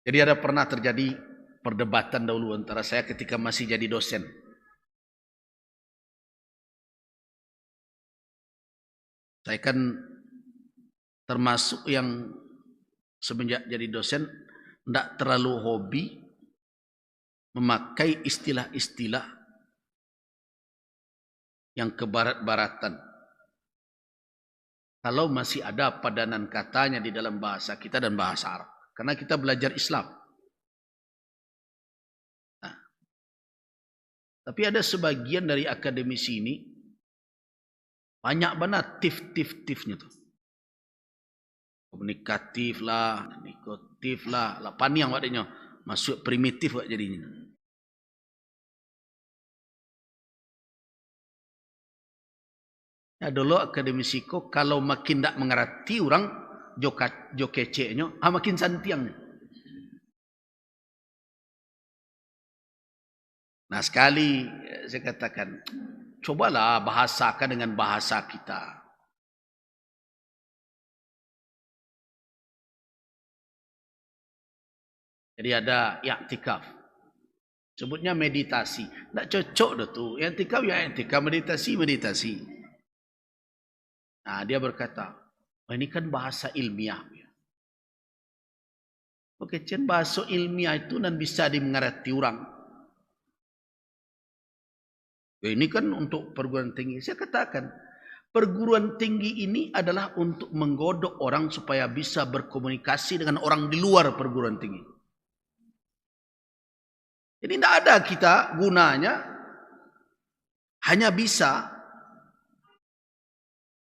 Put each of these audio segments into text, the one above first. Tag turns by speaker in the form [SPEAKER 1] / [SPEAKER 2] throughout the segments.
[SPEAKER 1] Jadi ada pernah terjadi perdebatan dahulu antara saya ketika masih jadi dosen. Saya kan termasuk yang semenjak jadi dosen tidak terlalu hobi memakai istilah-istilah yang kebarat-baratan. Kalau masih ada padanan katanya di dalam bahasa kita dan bahasa Arab. Karena kita belajar Islam. Nah, tapi ada sebagian dari akademisi ini banyak banget tif-tif-tifnya tuh. Komunikatif lah, nikotif lah, panjang wadanya. Masuk primitif wak jadinya. Ya dulu akademisiko kalau makin tak mengerti orang jo keceknya, makin santiangnya. Nah sekali saya katakan, cobalah bahasakan dengan bahasa kita. Jadi ada i'tikaf. Sebutnya meditasi. Tidak cocok dah tu. I'tikaf ya i'tikaf, meditasi. Nah dia berkata, oh, ini kan bahasa ilmiah. Oke, bahasa ilmiah itu dan bisa dimengerti orang. Ini kan untuk perguruan tinggi. Saya katakan, perguruan tinggi ini adalah untuk menggodok orang supaya bisa berkomunikasi dengan orang di luar perguruan tinggi. Jadi tidak ada kita gunanya hanya bisa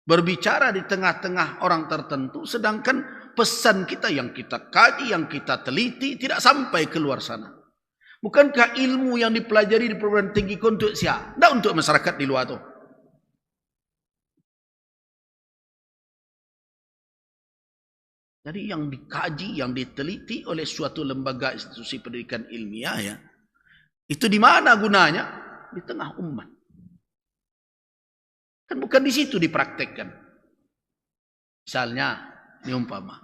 [SPEAKER 1] berbicara di tengah-tengah orang tertentu, sedangkan pesan kita yang kita kaji, yang kita teliti tidak sampai keluar sana. Bukankah ilmu yang dipelajari di perguruan tinggi untuk siapa? Tidak untuk masyarakat di luar itu. Jadi yang dikaji, yang diteliti oleh suatu lembaga institusi pendidikan ilmiah ya, itu di mana gunanya? Di tengah umat. Kan bukan di situ dipraktekkan. Misalnya, ini umpama.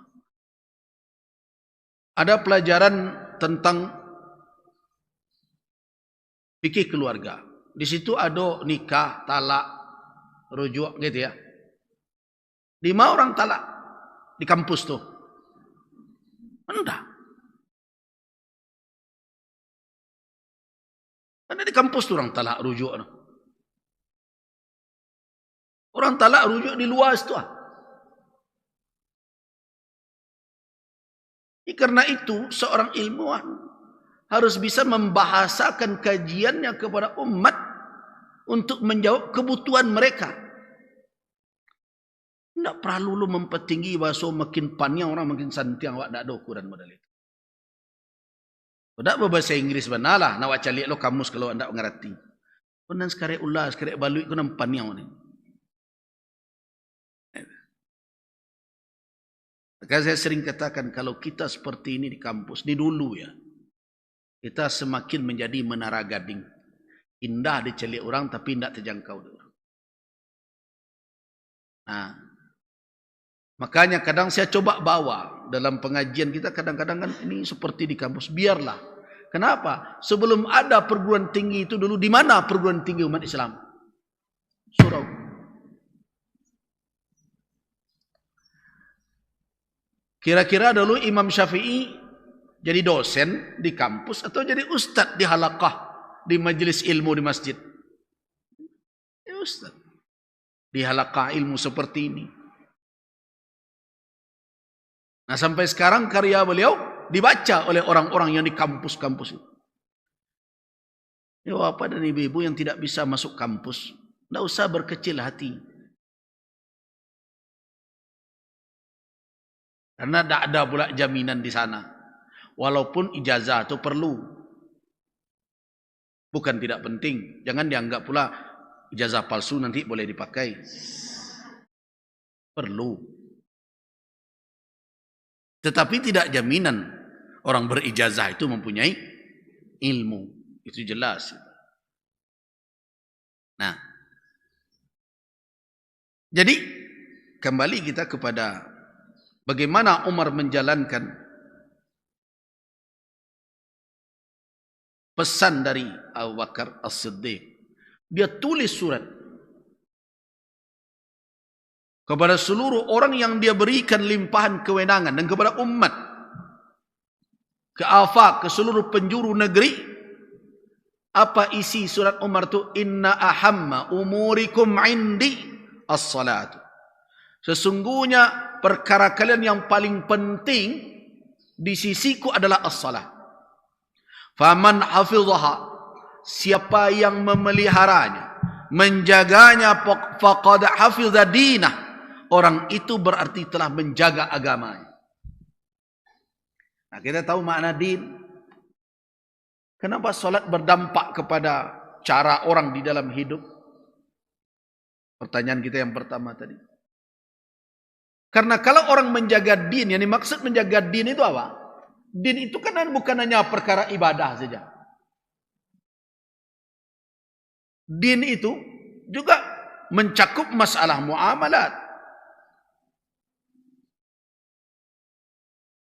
[SPEAKER 1] Ada pelajaran tentang fikih keluarga. Di situ ada nikah, talak, rujuk gitu ya. 5 orang talak di kampus tuh. Enggak. Karena di kampus tuh orang talak rujuk. Orang talak rujuk di luar itu. Karena itu seorang ilmuwan harus bisa membahasakan kajiannya kepada umat untuk menjawab kebutuhan mereka. Tidak perlu lu mempertinggi bahasa makin panjang orang makin santiang awak tidak ada ukuran modal itu. Tidak berbahasa Inggris benar lah, nak cari lo kamus kalau anda mengerti. Kemudian sekarang ulas, sekarang balik kau nampak panjang ni. Maka saya sering katakan kalau kita seperti ini di kampus, di dulu ya, kita semakin menjadi menara gading. Indah dicelik orang tapi tidak terjangkau orang. Nah, makanya kadang saya coba bawa dalam pengajian kita kadang-kadang kan ini seperti di kampus. Biarlah. Kenapa? Sebelum ada perguruan tinggi itu dulu, di mana perguruan tinggi umat Islam? Surau. Kira-kira dulu Imam Syafi'i jadi dosen di kampus atau jadi ustadz di halaqah, di majelis ilmu di masjid? Ya ustadz. Di halaqah ilmu seperti ini. Nah sampai sekarang karya beliau dibaca oleh orang-orang yang di kampus-kampus itu. Ya bapak dan ibu-ibu yang tidak bisa masuk kampus, tidak usah berkecil hati. Karena tidak ada pula jaminan di sana. Walaupun ijazah itu perlu. Bukan tidak penting. Jangan dianggap pula ijazah palsu nanti boleh dipakai. Perlu. Tetapi tidak jaminan orang berijazah itu mempunyai ilmu. Itu jelas. Nah. Jadi kembali kita kepada bagaimana Umar menjalankan pesan dari Abu Bakar As-Siddiq. Dia tulis surat kepada seluruh orang yang dia berikan limpahan kewenangan dan kepada umat, ke afaq, ke seluruh penjuru negeri. Apa isi surat Umar itu? Inna ahamma umurikum indi as-salat. Sesungguhnya perkara kalian yang paling penting di sisiku adalah as-salat. Faman hafidhaha, siapa yang memeliharanya, menjaganya, faqad hafidha dinah, orang itu berarti telah menjaga agamanya. Nah, kita tahu makna din. Kenapa solat berdampak kepada cara orang di dalam hidup? Pertanyaan kita yang pertama tadi. Karena kalau orang menjaga din, yang dimaksud menjaga din itu apa? Din itu kan bukan hanya perkara ibadah saja. Din itu juga mencakup masalah muamalat.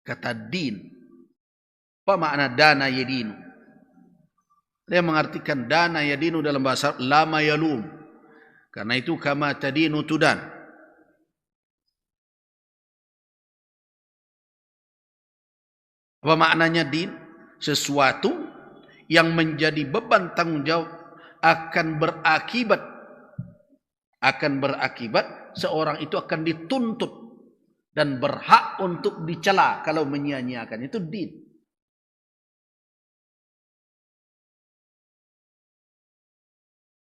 [SPEAKER 1] Kata din, apa makna dana yadinu? Dia mengartikan dana yadinu dalam bahasa lama yalum. Karena itu kama tadinu tudan. Apa maknanya din? Sesuatu yang menjadi beban tanggung jawab akan berakibat seorang itu akan dituntut dan berhak untuk dicela kalau menyia-nyiakan. Itu din.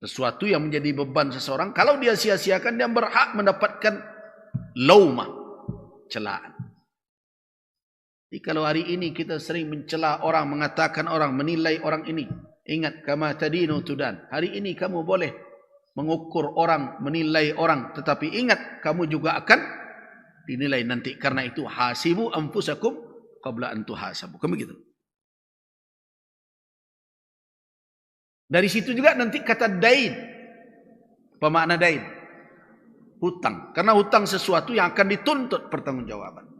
[SPEAKER 1] Sesuatu yang menjadi beban seseorang, kalau dia sia-siakan, dia berhak mendapatkan laumah, celaan. Jadi kalau hari ini kita sering mencela orang, mengatakan orang, menilai orang ini, ingat kama tadinu tudan. Hari ini kamu boleh mengukur orang, menilai orang, tetapi ingat kamu juga akan dinilai nanti. Karena itu hasibu anfusakum qabla an tuhasabu. Kamu gitu. Dari situ juga nanti kata dain. Apa makna dain? Hutang. Karena hutang sesuatu yang akan dituntut pertanggungjawaban.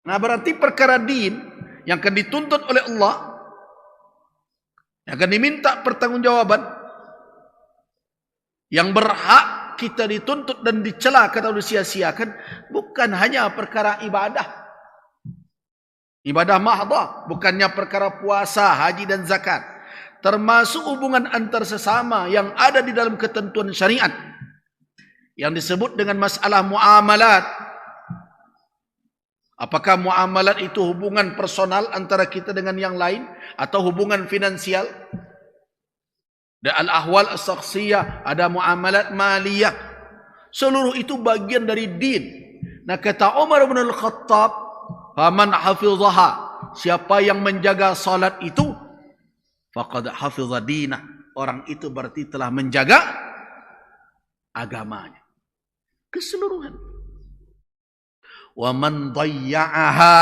[SPEAKER 1] Nah, berarti perkara din yang akan dituntut oleh Allah, yang akan diminta pertanggungjawaban, yang berhak kita dituntut dan dicela atau disia-siakan, bukan hanya perkara ibadah. Ibadah mahdhah, bukannya perkara puasa, haji dan zakat. Termasuk hubungan antar sesama yang ada di dalam ketentuan syariat. Yang disebut dengan masalah muamalat. Apakah muamalat itu hubungan personal antara kita dengan yang lain? Atau hubungan finansial? Dan al-ahwal as-sakhsiyah, ada muamalat maliyah. Seluruh itu bagian dari din. Nah, kata Umar bin Al-Khattab, faman hafidhaha, siapa yang menjaga salat itu, faqad hafidha dinah, orang itu berarti telah menjaga agamanya keseluruhan. Wa man dayya'aha,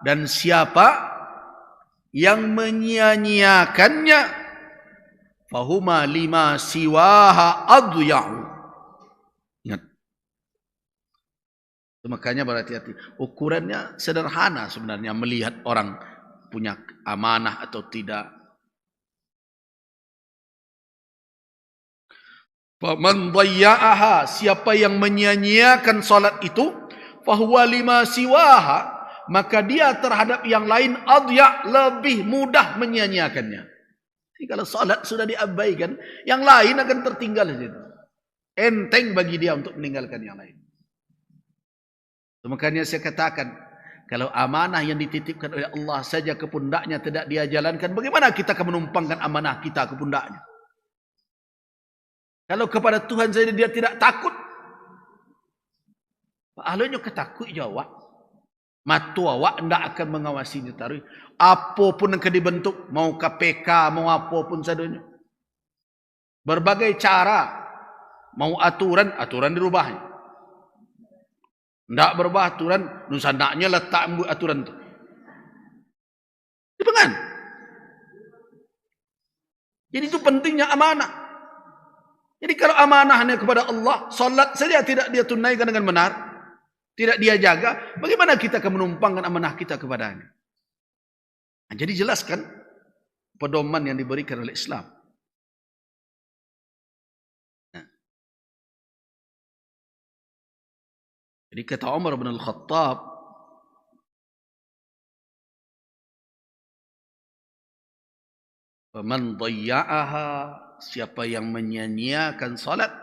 [SPEAKER 1] dan siapa yang menyia-nyiakannya, fahuma lima siwaha adya'u. Ingat. Makanya berhati-hati. Ukurannya sederhana sebenarnya melihat orang punya amanah atau tidak. Faman dayya'aha, siapa yang menyia-nyiakan salat itu, fahuwa lima siwaha, maka dia terhadap yang lain adya', lebih mudah menyia-nyiakannya. Jadi kalau salat sudah diabaikan, yang lain akan tertinggal di situ. Enteng bagi dia untuk meninggalkan yang lain. Makanya saya katakan, kalau amanah yang dititipkan oleh Allah saja ke pundaknya tidak dia jalankan, bagaimana kita akan menumpangkan amanah kita ke pundaknya? Kalau kepada Tuhan saja dia tidak takut, ahlunya ketakut jawab. Matu awak tidak akan mengawasinya taruh. Apapun yang dibentuk, mau KPK, mau apapun sadonya. Berbagai cara, mau aturan dirubahnya. Tidak berubah aturan, nusandaknya letak aturan itu. Bukan. Jadi itu pentingnya amanah. Jadi kalau amanahnya kepada Allah, salat saja tidak dia tunaikan dengan benar, tidak dia jaga, bagaimana kita akan menumpangkan amanah kita kepadanya? Jadi jelas kan pedoman yang diberikan oleh Islam. Nah, jadi kata Umar bin Al-Khattab, "Faman dhayya'aha," siapa yang menyia-nyiakan salat,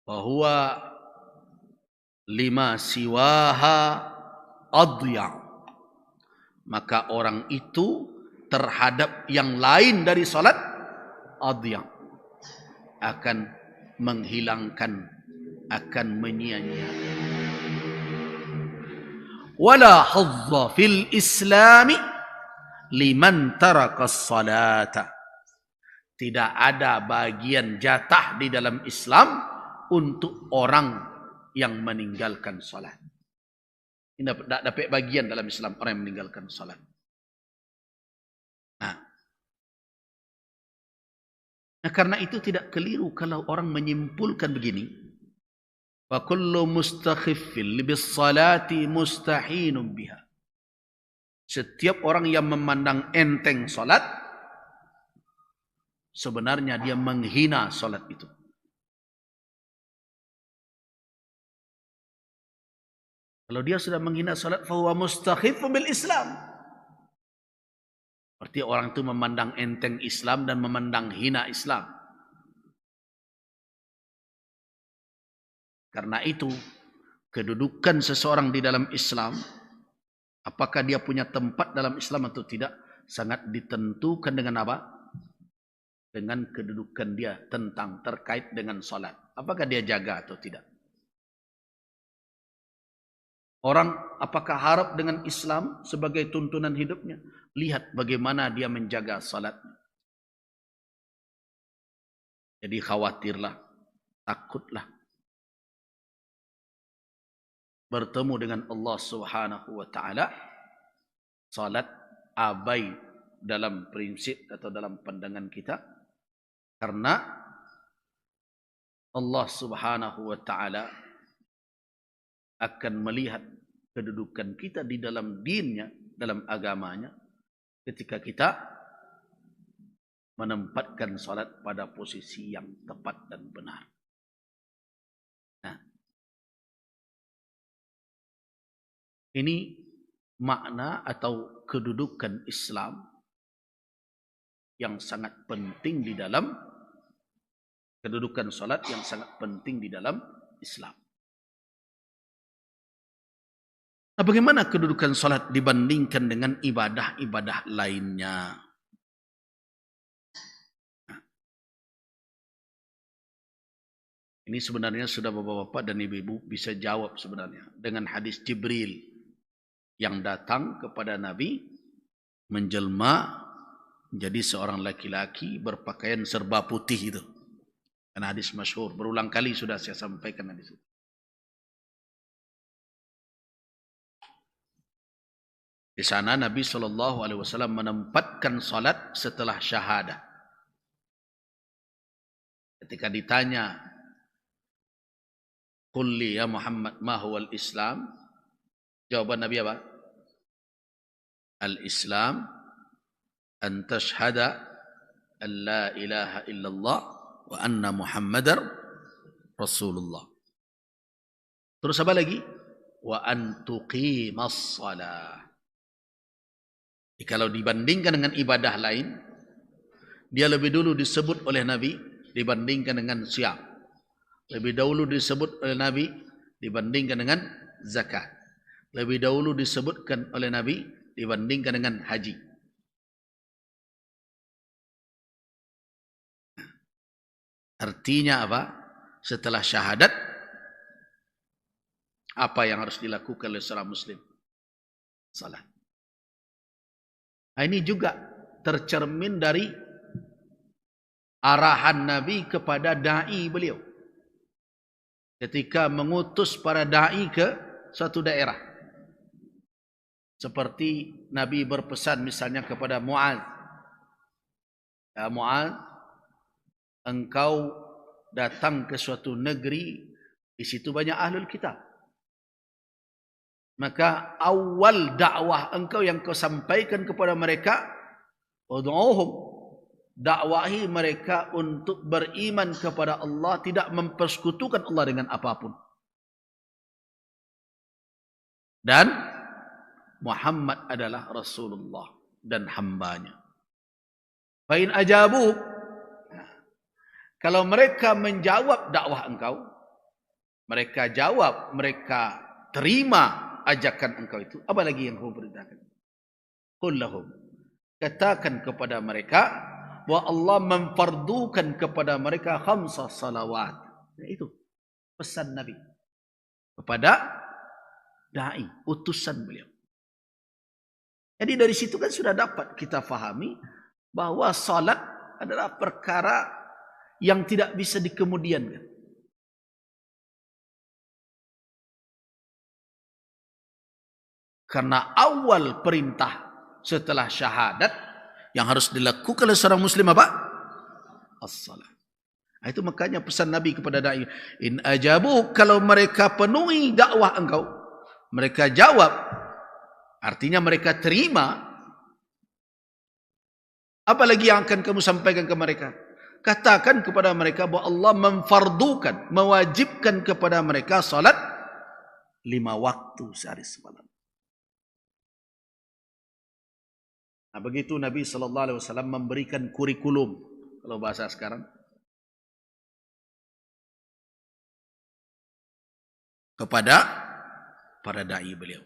[SPEAKER 1] "fahuwa lima siwaha adya'." Maka orang itu terhadap yang lain dari salat adya', akan menghilangkan, akan menyia-nyiakan. Wala hadza fil islami liman taraka as-salata. Tidak ada bagian jatah di dalam Islam untuk orang yang meninggalkan salat. Tidak dapat bagian dalam Islam orang yang meninggalkan salat. Nah, karena itu tidak keliru kalau orang menyimpulkan begini. Wa kullu mustakhiffin bis salati mustahinun biha. Setiap orang yang memandang enteng salat, sebenarnya dia menghina salat itu. Kalau dia sudah menghina salat, fahuwa mustakhifun bil Islam. Berarti orang itu memandang enteng Islam dan memandang hina Islam. Karena itu, kedudukan seseorang di dalam Islam, apakah dia punya tempat dalam Islam atau tidak, sangat ditentukan dengan apa? Dengan kedudukan dia tentang terkait dengan salat. Apakah dia jaga atau tidak? Orang apakah harap dengan Islam sebagai tuntunan hidupnya? Lihat bagaimana dia menjaga salat. Jadi khawatirlah, takutlah bertemu dengan Allah Subhanahu wa taala. Salat abai dalam prinsip atau dalam pandangan kita, karena Allah Subhanahu wa taala akan melihat kedudukan kita di dalam dinnya, dalam agamanya, ketika kita menempatkan salat pada posisi yang tepat dan benar. Nah, ini makna atau kedudukan Islam yang sangat penting di dalam kedudukan salat yang sangat penting di dalam Islam. Nah, bagaimana kedudukan salat dibandingkan dengan ibadah-ibadah lainnya? Ini sebenarnya sudah bapak-bapak dan ibu-ibu bisa jawab sebenarnya dengan hadis Jibril yang datang kepada Nabi menjelma menjadi seorang laki-laki berpakaian serba putih itu. Karena hadis masyhur, berulang kali sudah saya sampaikan hadis itu. Di sana Nabi SAW menempatkan salat setelah syahadah. Ketika ditanya, "Qul li ya Muhammad ma huwal Islam?" Jawaban Nabi apa? Al-Islam an tashhada an la ilaha illallah wa anna Muhammadar Rasulullah. Terus apa lagi? Wa an tuqimas shalah. Kalau dibandingkan dengan ibadah lain, dia lebih dulu disebut oleh Nabi dibandingkan dengan siap. Lebih dahulu disebut oleh Nabi dibandingkan dengan zakat. Lebih dahulu disebutkan oleh Nabi dibandingkan dengan haji. Artinya apa? Setelah syahadat, apa yang harus dilakukan oleh seorang muslim? Salat. Nah, ini juga tercermin dari arahan Nabi kepada da'i beliau. Ketika mengutus para da'i ke suatu daerah. Seperti Nabi berpesan misalnya kepada Mu'adz. Ya Mu'adz, engkau datang ke suatu negeri, di situ banyak ahlul kitab. Maka awal dakwah engkau yang kau sampaikan kepada mereka, ud'uhum, dakwahi mereka untuk beriman kepada Allah, tidak mempersekutukan Allah dengan apapun. Dan Muhammad adalah Rasulullah dan hambanya. Fa in ajabu, kalau mereka menjawab dakwah engkau, mereka jawab, mereka terima ajakan engkau itu, apa lagi yang kau perintahkan? Qul lahum, katakan kepada mereka bahwa Allah memfardukan kepada mereka 5 salawat. Itu pesan Nabi kepada dai, utusan beliau. Jadi dari situ kan sudah dapat kita fahami bahwa salat adalah perkara yang tidak bisa dikemudiankan. Karena awal perintah setelah syahadat yang harus dilakukan oleh seorang muslim apa? As-salat. Itu makanya pesan Nabi kepada dai, in ajabu, kalau mereka penuhi dakwah engkau, mereka jawab, artinya mereka terima, apa lagi yang akan kamu sampaikan ke mereka? Katakan kepada mereka bahwa Allah memfardukan, mewajibkan kepada mereka salat 5 waktu sehari semalam. Nah, begitu Nabi SAW memberikan kurikulum, kalau bahasa sekarang, kepada para dai beliau.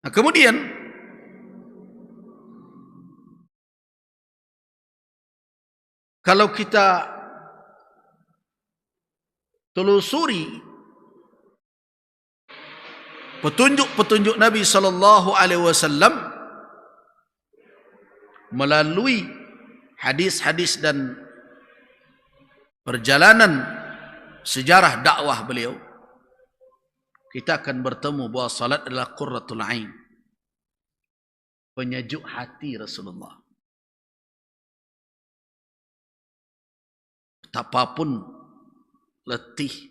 [SPEAKER 1] Nah, kemudian kalau kita telusuri petunjuk-petunjuk Nabi SAW melalui hadis-hadis dan perjalanan sejarah dakwah beliau, kita akan bertemu bahwa salat adalah qurratul ain, penyejuk hati Rasulullah. Betapapun letih,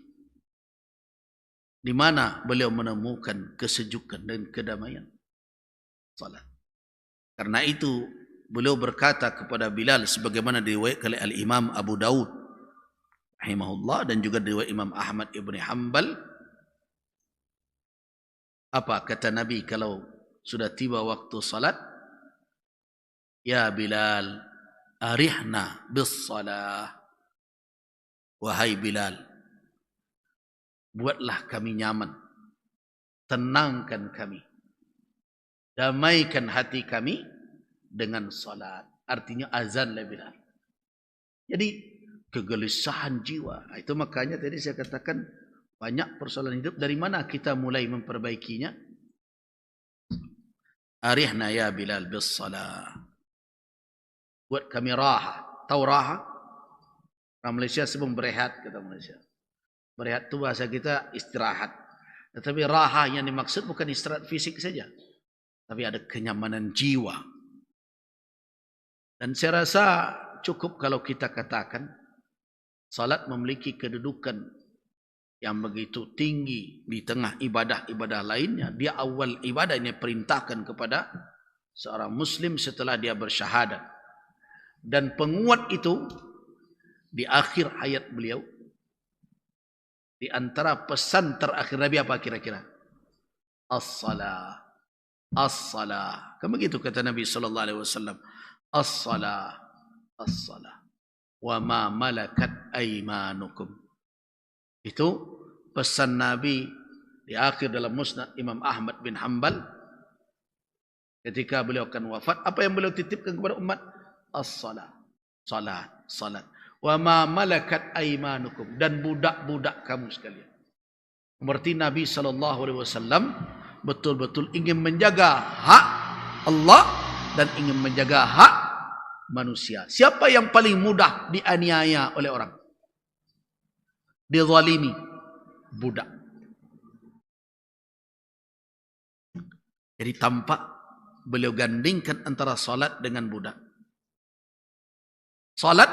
[SPEAKER 1] di mana beliau menemukan kesejukan dan kedamaian? Salat. Karena itu beliau berkata kepada Bilal, sebagaimana diriwayatkan oleh Al-Imam Abu Daud rahimahullah dan juga diriwayatkan Imam Ahmad ibn Hanbal. Apa kata Nabi kalau sudah tiba waktu salat? Ya Bilal, arihna bis salah. Wahai Bilal, buatlah kami nyaman, tenangkan kami, damaikan hati kami dengan salat. Artinya azan lah Bilal. Jadi kegelisahan jiwa. Itu makanya tadi saya katakan banyak persoalan hidup. Dari mana kita mulai memperbaikinya? Arihna ya Bilal bis salat. Buat kami raha. Tahu raha? Orang Malaysia sebelum berehat, kata Malaysia. Berehat itu bahasa kita istirahat. Tetapi raha yang dimaksud bukan istirahat fisik saja, tapi ada kenyamanan jiwa. Dan saya rasa cukup kalau kita katakan salat memiliki kedudukan yang begitu tinggi di tengah ibadah-ibadah lainnya. Dia awal ibadah ini perintahkan kepada seorang muslim setelah dia bersyahadat. Dan penguat itu di akhir hayat beliau, di antara pesan terakhir Nabi apa kira-kira? As-salah, as-salah. Kan begitu kata Nabi SAW. As-salah, as-salah. Wa ma malakat aymanukum. Itu pesan Nabi di akhir dalam Musnad Imam Ahmad bin Hanbal. Ketika beliau akan wafat, apa yang beliau titipkan kepada umat? As-salah, salat, salat. Wa ma malakat aymanukum, dan budak-budak kamu sekalian. Berarti Nabi SAW betul-betul ingin menjaga hak Allah dan ingin menjaga hak manusia. Siapa yang paling mudah dianiaya oleh orang? Dizalimi? Budak. Jadi tampak beliau gandingkan antara salat dengan budak. Salat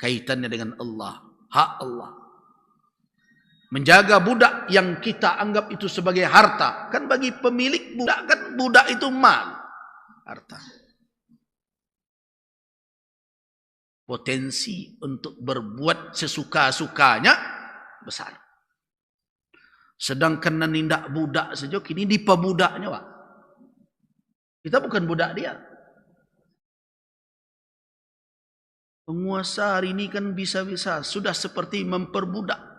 [SPEAKER 1] kaitannya dengan Allah, hak Allah. Menjaga budak yang kita anggap itu sebagai harta. Kan bagi pemilik budak, kan budak itu mal, harta. Potensi untuk berbuat sesuka-sukanya besar. Sedangkan menindak budak saja, kini dipabudaknya, Pak. Kita bukan budak dia. Penguasa hari ini kan bisa-bisa sudah seperti memperbudak.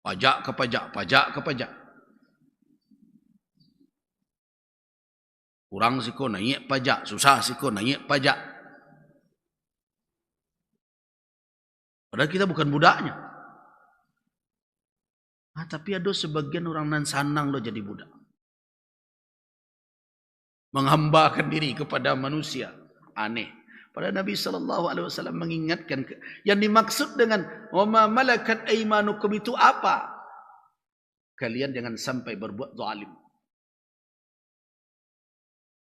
[SPEAKER 1] Pajak ke pajak, pajak ke pajak. Kurang siko naik pajak, susah siko naik pajak. Padahal kita bukan budaknya. Tapi ada sebagian orang nan sanang lo jadi budak. Menghambakan diri kepada manusia. Aneh. Padahal Nabi SAW mengingatkan. Yang dimaksud dengan wama malakat aimanukum itu apa? Kalian jangan sampai berbuat zalim.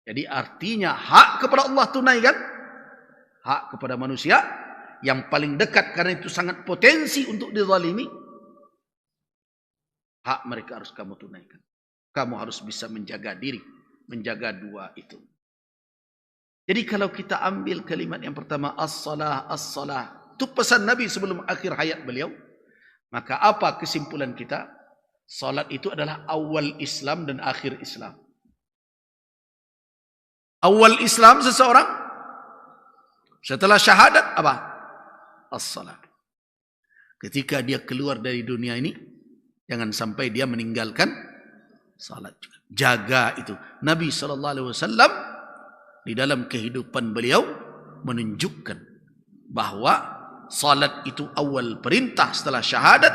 [SPEAKER 1] Jadi artinya hak kepada Allah tunaikan. Hak kepada manusia. Yang paling dekat karena itu sangat potensi untuk dizalimi. Hak mereka harus kamu tunaikan. Kamu harus bisa menjaga diri. Menjaga dua itu. Jadi kalau kita ambil kalimat yang pertama. As-salah, as-salah. Itu pesan Nabi sebelum akhir hayat beliau. Maka apa kesimpulan kita? Salat itu adalah awal Islam dan akhir Islam. Awal Islam seseorang. Setelah syahadat apa? As-salat. Ketika dia keluar dari dunia ini, jangan sampai dia meninggalkan salat juga. Jaga itu. Nabi SAW di dalam kehidupan beliau menunjukkan bahwa salat itu awal perintah setelah syahadat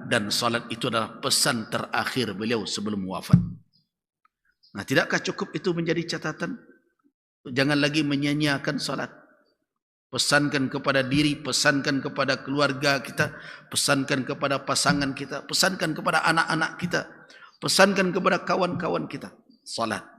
[SPEAKER 1] dan salat itu adalah pesan terakhir beliau sebelum wafat. Nah, tidakkah cukup itu menjadi catatan? Jangan lagi menyanyiakan salat. Pesankan kepada diri, pesankan kepada keluarga kita, pesankan kepada pasangan kita, pesankan kepada anak-anak kita, pesankan kepada kawan-kawan kita. Salat.